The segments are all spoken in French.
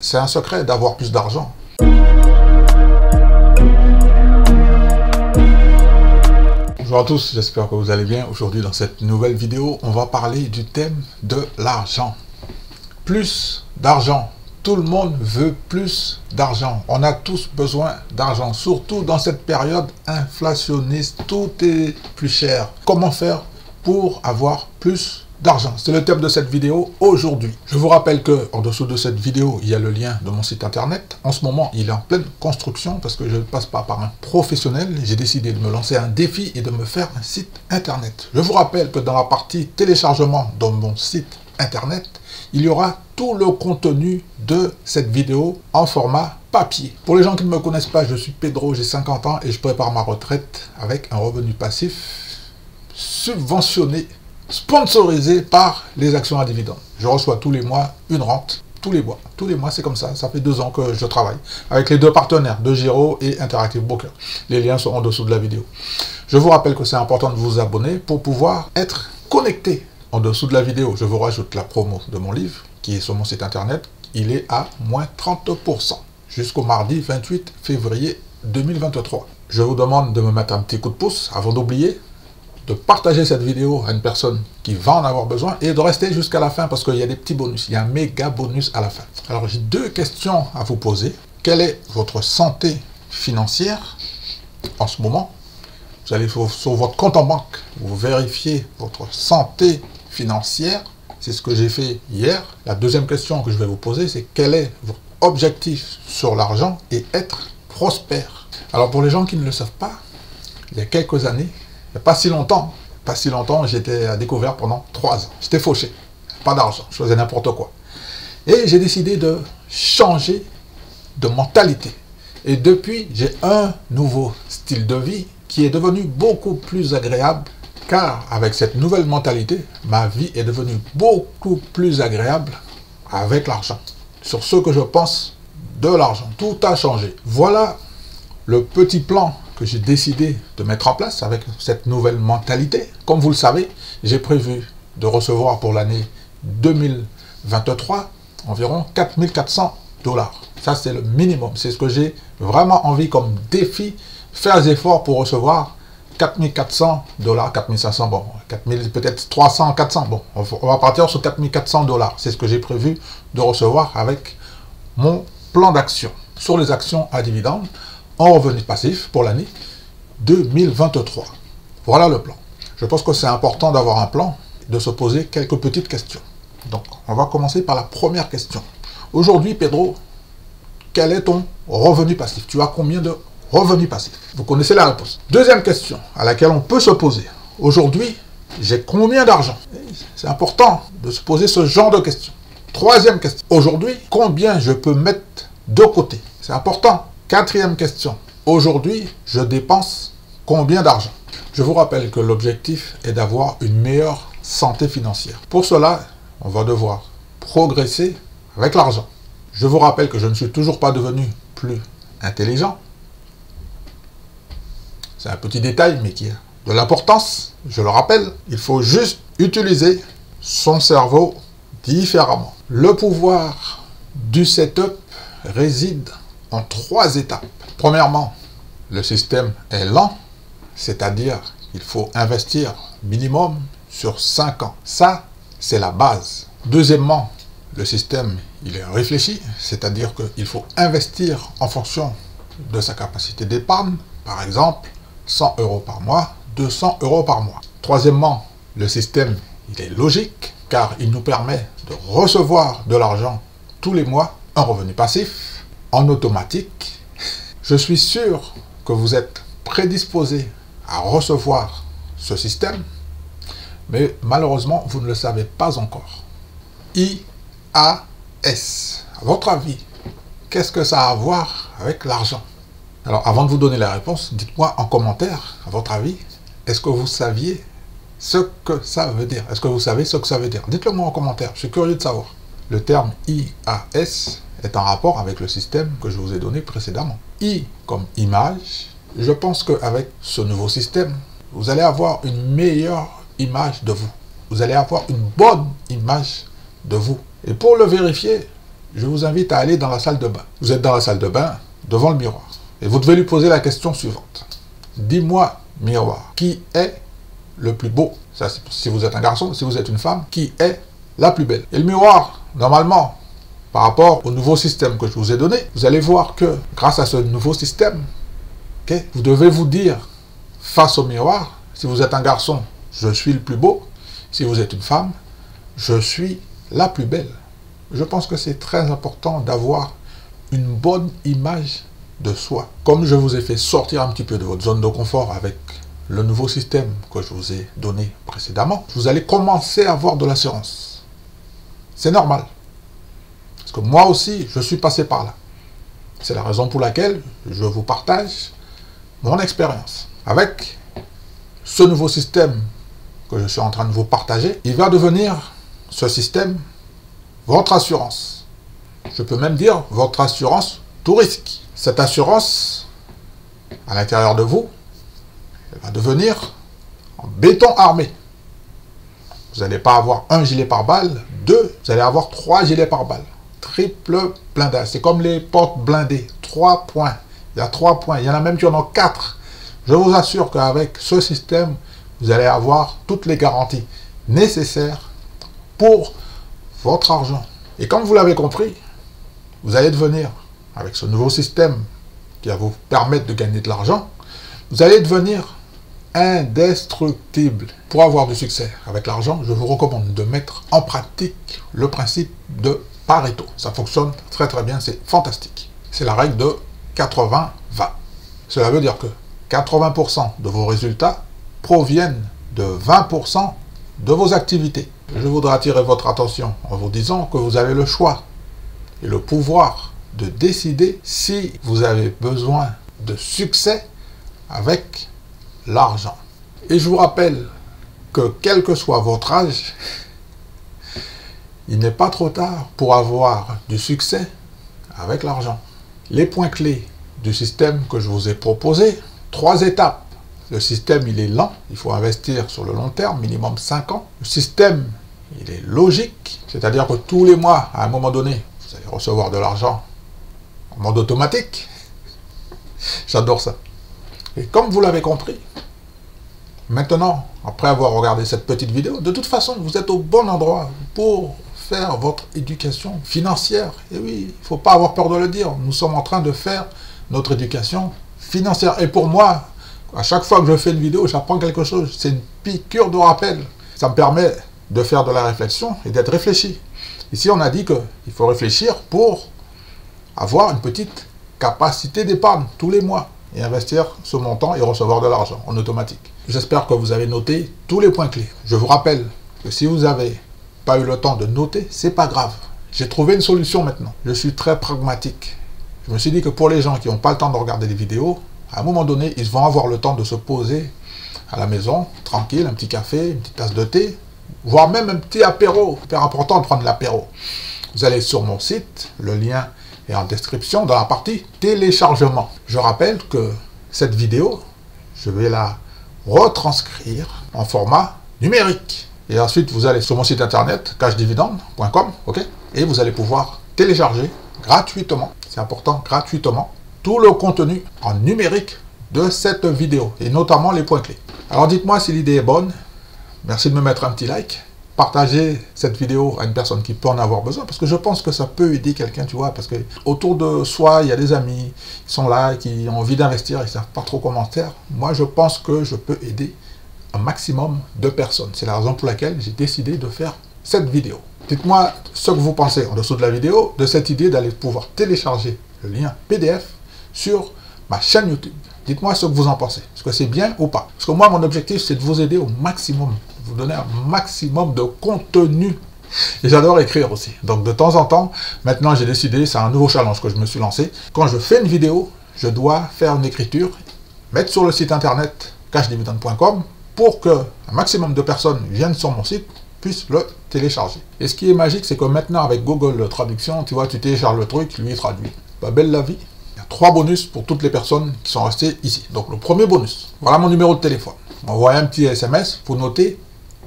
C'est un secret d'avoir plus d'argent. Bonjour à tous, j'espère que vous allez bien. Aujourd'hui, dans cette nouvelle vidéo, on va parler du thème de l'argent. Plus d'argent. Tout le monde veut plus d'argent. On a tous besoin d'argent, surtout dans cette période inflationniste. Tout est plus cher. Comment faire pour avoir plus d'argent? C'est le thème de cette vidéo aujourd'hui. Je vous rappelle que en dessous de cette vidéo, il y a le lien de mon site internet. En ce moment, il est en pleine construction parce que je ne passe pas par un professionnel. J'ai décidé de me lancer un défi et de me faire un site internet. Je vous rappelle que dans la partie téléchargement de mon site internet, il y aura tout le contenu de cette vidéo en format papier. Pour les gens qui ne me connaissent pas, je suis Pedro, j'ai 50 ans et je prépare ma retraite avec un revenu passif subventionné, sponsorisé par les actions à dividendes. Je reçois tous les mois une rente, tous les mois. Tous les mois, c'est comme ça. Ça fait 2 ans que je travaille avec les deux partenaires, DeGiro et Interactive Broker. Les liens sont en dessous de la vidéo. Je vous rappelle que c'est important de vous abonner pour pouvoir être connecté. En dessous de la vidéo, je vous rajoute la promo de mon livre qui est sur mon site internet. Il est à moins 30% jusqu'au mardi 28 février 2023. Je vous demande de me mettre un petit coup de pouce avant d'oublier, de partager cette vidéo à une personne qui va en avoir besoin et de rester jusqu'à la fin parce qu'il y a des petits bonus. Il y a un méga bonus à la fin. Alors, j'ai 2 questions à vous poser. Quelle est votre santé financière en ce moment? Vous allez sur votre compte en banque, vous vérifiez votre santé financière. C'est ce que j'ai fait hier. La deuxième question que je vais vous poser, c'est quel est votre objectif sur l'argent et être prospère? Alors, pour les gens qui ne le savent pas, il y a quelques années, il n'y a pas si longtemps, j'étais à découvert pendant 3 ans. J'étais fauché, pas d'argent, je faisais n'importe quoi. Et j'ai décidé de changer de mentalité. Et depuis, j'ai un nouveau style de vie qui est devenu beaucoup plus agréable, car avec cette nouvelle mentalité, ma vie est devenue beaucoup plus agréable avec l'argent. Sur ce que je pense de l'argent, tout a changé. Voilà le petit plan que j'ai décidé de mettre en place avec cette nouvelle mentalité. Comme vous le savez, j'ai prévu de recevoir pour l'année 2023 environ 4400 $. Ça, c'est le minimum. C'est ce que j'ai vraiment envie comme défi, faire des efforts pour recevoir 4400 $, 4500, bon, 4000, peut-être 300, 400, bon, on va partir sur 4400 $. C'est ce que j'ai prévu de recevoir avec mon plan d'action sur les actions à dividendes en revenu passif pour l'année 2023. Voilà le plan. Je pense que c'est important d'avoir un plan, de se poser quelques petites questions. Donc, on va commencer par la première question. Aujourd'hui, Pedro, quel est ton revenu passif? Tu as combien de revenus passifs? Vous connaissez la réponse. Deuxième question à laquelle on peut se poser. Aujourd'hui, j'ai combien d'argent? C'est important de se poser ce genre de questions. Troisième question. Aujourd'hui, combien je peux mettre de côté? C'est important. Quatrième question. Aujourd'hui, je dépense combien d'argent? Je vous rappelle que l'objectif est d'avoir une meilleure santé financière. Pour cela, on va devoir progresser avec l'argent. Je vous rappelle que je ne suis toujours pas devenu plus intelligent. C'est un petit détail, mais qui a de l'importance. Je le rappelle, il faut juste utiliser son cerveau différemment. Le pouvoir du setup réside en 3 étapes. Premièrement, le système est lent, c'est-à-dire qu'il faut investir minimum sur 5 ans. Ça, c'est la base. Deuxièmement, le système, il est réfléchi, c'est-à-dire qu'il faut investir en fonction de sa capacité d'épargne. Par exemple, 100 € par mois, 200 € par mois. Troisièmement, le système, il est logique, car il nous permet de recevoir de l'argent tous les mois, un revenu passif, en automatique. Je suis sûr que vous êtes prédisposé à recevoir ce système, mais malheureusement, vous ne le savez pas encore. IAS. À votre avis, qu'est-ce que ça a à voir avec l'argent? Alors, avant de vous donner la réponse, dites-moi en commentaire, à votre avis, est-ce que vous saviez ce que ça veut dire? Est-ce que vous savez ce que ça veut dire? Dites-le moi en commentaire, je suis curieux de savoir. Le terme IAS est en rapport avec le système que je vous ai donné précédemment. I comme image. Je pense qu'avec ce nouveau système, vous allez avoir une meilleure image de vous. Vous allez avoir une bonne image de vous. Et pour le vérifier, je vous invite à aller dans la salle de bain. Vous êtes dans la salle de bain, devant le miroir. Et vous devez lui poser la question suivante. Dis-moi, miroir, qui est le plus beau? Ça, c'est si vous êtes un garçon, si vous êtes une femme, qui est la plus belle? Et le miroir, normalement, par rapport au nouveau système que je vous ai donné, vous allez voir que grâce à ce nouveau système, vous devez vous dire face au miroir, si vous êtes un garçon, je suis le plus beau. Si vous êtes une femme, je suis la plus belle. Je pense que c'est très important d'avoir une bonne image de soi. Comme je vous ai fait sortir un petit peu de votre zone de confort avec le nouveau système que je vous ai donné précédemment, vous allez commencer à avoir de l'assurance. C'est normal. Parce que moi aussi, je suis passé par là. C'est la raison pour laquelle je vous partage mon expérience. Avec ce nouveau système que je suis en train de vous partager, il va devenir, ce système, votre assurance. Je peux même dire votre assurance tout risque. Cette assurance, à l'intérieur de vous, elle va devenir en béton armé. Vous n'allez pas avoir un gilet pare-balles, deux, vous allez avoir 3 gilets pare-balles. Triple blindage. C'est comme les portes blindées. 3 points. Il y a 3 points. Il y en a même qui en ont 4. Je vous assure qu'avec ce système, vous allez avoir toutes les garanties nécessaires pour votre argent. Et comme vous l'avez compris, vous allez devenir, avec ce nouveau système qui va vous permettre de gagner de l'argent, vous allez devenir indestructible. Pour avoir du succès avec l'argent, je vous recommande de mettre en pratique le principe de Pareto. Ça fonctionne très très bien, c'est fantastique. C'est la règle de 80-20. Cela veut dire que 80% de vos résultats proviennent de 20% de vos activités. Je voudrais attirer votre attention en vous disant que vous avez le choix et le pouvoir de décider si vous avez besoin de succès avec l'argent. Et je vous rappelle que quel que soit votre âge, il n'est pas trop tard pour avoir du succès avec l'argent. Les points clés du système que je vous ai proposé, 3 étapes. Le système, il est lent, il faut investir sur le long terme, minimum 5 ans. Le système, il est logique, c'est-à-dire que tous les mois, à un moment donné, vous allez recevoir de l'argent en mode automatique. J'adore ça. Et comme vous l'avez compris, maintenant, après avoir regardé cette petite vidéo, de toute façon, vous êtes au bon endroit pour faire votre éducation financière. Et oui, il ne faut pas avoir peur de le dire. Nous sommes en train de faire notre éducation financière. Et pour moi, à chaque fois que je fais une vidéo, j'apprends quelque chose. C'est une piqûre de rappel. Ça me permet de faire de la réflexion et d'être réfléchi. Ici, on a dit qu'il faut réfléchir pour avoir une petite capacité d'épargne tous les mois et investir ce montant et recevoir de l'argent en automatique. J'espère que vous avez noté tous les points clés. Je vous rappelle que si vous n'avez pas eu le temps de noter, c'est pas grave. J'ai trouvé une solution maintenant. Je suis très pragmatique. Je me suis dit que pour les gens qui n'ont pas le temps de regarder les vidéos, à un moment donné, ils vont avoir le temps de se poser à la maison, tranquille, un petit café, une petite tasse de thé, voire même un petit apéro. C'est important de prendre l'apéro. Vous allez sur mon site, le lien est en description dans la partie téléchargement. Je rappelle que cette vidéo, je vais la retranscrire en format numérique. Et ensuite, vous allez sur mon site internet, cashdividende.com, ok? Et vous allez pouvoir télécharger gratuitement, c'est important, gratuitement, tout le contenu en numérique de cette vidéo, et notamment les points clés. Alors dites-moi si l'idée est bonne, merci de me mettre un petit like, partagez cette vidéo à une personne qui peut en avoir besoin, parce que je pense que ça peut aider quelqu'un, tu vois, parce que autour de soi, il y a des amis qui sont là, qui ont envie d'investir, ils ne savent pas trop comment faire. Moi, je pense que je peux aider un maximum de personnes. C'est la raison pour laquelle j'ai décidé de faire cette vidéo. Dites-moi ce que vous pensez en dessous de la vidéo de cette idée d'aller pouvoir télécharger le lien PDF sur ma chaîne YouTube. Dites-moi ce que vous en pensez. Est-ce que c'est bien ou pas? Parce que moi, mon objectif, c'est de vous aider au maximum. Vous donner un maximum de contenu. Et j'adore écrire aussi. Donc, de temps en temps, maintenant, j'ai décidé, c'est un nouveau challenge que je me suis lancé. Quand je fais une vidéo, je dois faire une écriture, mettre sur le site internet cashdividende.com pour que un maximum de personnes viennent sur mon site, puissent le télécharger. Et ce qui est magique, c'est que maintenant, avec Google Traduction, tu vois, tu télécharges le truc, lui, il traduit. Bah, belle la vie. Il y a 3 bonus pour toutes les personnes qui sont restées ici. Donc, le premier bonus, voilà mon numéro de téléphone. Envoyez un petit SMS pour noter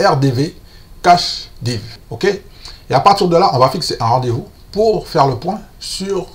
RDV Cash Div. OK? Et à partir de là, on va fixer un rendez-vous pour faire le point sur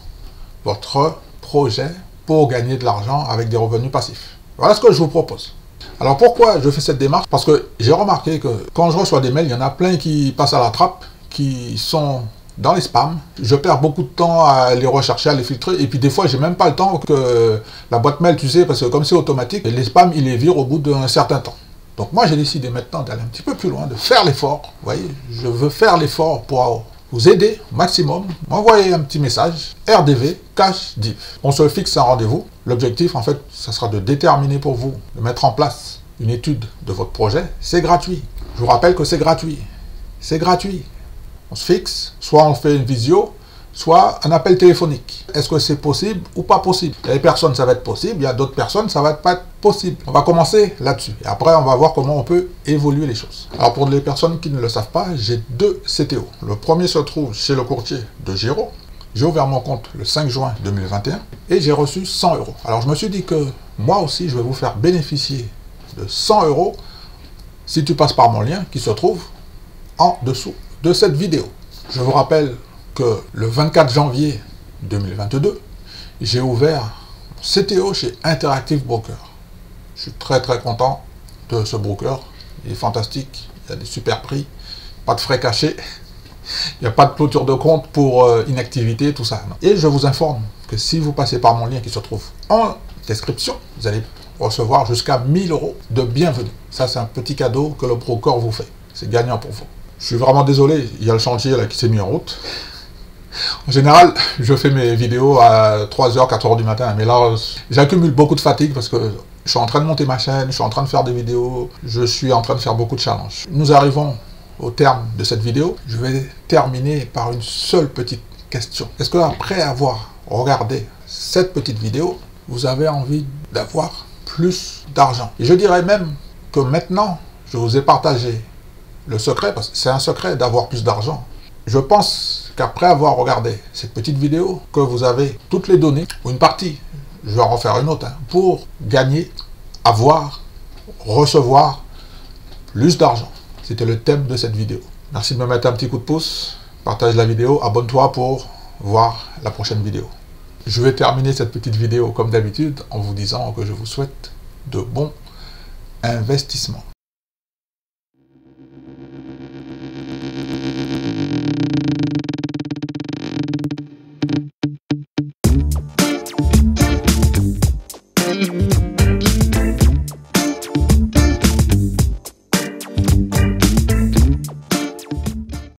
votre projet pour gagner de l'argent avec des revenus passifs. Voilà ce que je vous propose. Alors pourquoi je fais cette démarche? Parce que j'ai remarqué que quand je reçois des mails, il y en a plein qui passent à la trappe, qui sont dans les spams. Je perds beaucoup de temps à les rechercher, à les filtrer, et puis des fois j'ai même pas le temps que la boîte mail, tu sais, parce que comme c'est automatique, les spams ils les virent au bout d'un certain temps. Donc moi j'ai décidé maintenant d'aller un petit peu plus loin, de faire l'effort. Vous voyez, je veux faire l'effort pour vous aider au maximum. M'envoyez un petit message, RDV, cash, div. On se fixe un rendez-vous. L'objectif en fait, ça sera de déterminer pour vous, de mettre en place une étude de votre projet. C'est gratuit. Je vous rappelle que c'est gratuit. C'est gratuit. On se fixe, soit on fait une visio, soit un appel téléphonique. Est-ce que c'est possible ou pas possible? Il y a des personnes, ça va être possible, il y a d'autres personnes, ça va pas être possible. On va commencer là-dessus. Et après, on va voir comment on peut évoluer les choses. Alors, pour les personnes qui ne le savent pas, j'ai 2 CTO. Le premier se trouve chez le courtier de Giro. J'ai ouvert mon compte le 5 juin 2021 et j'ai reçu 100 €. Alors, je me suis dit que moi aussi, je vais vous faire bénéficier de 100 € si tu passes par mon lien qui se trouve en dessous de cette vidéo. Je vous rappelle que le 24 janvier 2022, j'ai ouvert CTO chez Interactive Broker. Je suis très content de ce broker. Il est fantastique. Il y a des super prix, pas de frais cachés. Il n'y a pas de clôture de compte pour inactivité, tout ça. Et je vous informe que si vous passez par mon lien qui se trouve en description, vous allez recevoir jusqu'à 1000 € de bienvenue. Ça, c'est un petit cadeau que le broker vous fait. C'est gagnant pour vous. Je suis vraiment désolé, il y a le chantier là qui s'est mis en route. En général, je fais mes vidéos à 3h, 4h du matin, mais là, j'accumule beaucoup de fatigue parce que je suis en train de monter ma chaîne, je suis en train de faire des vidéos, je suis en train de faire beaucoup de challenges. Nous arrivons au terme de cette vidéo. Je vais terminer par une seule petite question. Est-ce que après avoir regardé cette petite vidéo, vous avez envie d'avoir plus d'argent? Et je dirais même que maintenant, je vous ai partagé le secret, parce que c'est un secret d'avoir plus d'argent. Je pense qu'après avoir regardé cette petite vidéo, que vous avez toutes les données, ou une partie, je vais en refaire une autre, pour gagner, avoir, recevoir plus d'argent. C'était le thème de cette vidéo. Merci de me mettre un petit coup de pouce, partage la vidéo, abonne-toi pour voir la prochaine vidéo. Je vais terminer cette petite vidéo comme d'habitude en vous disant que je vous souhaite de bons investissements.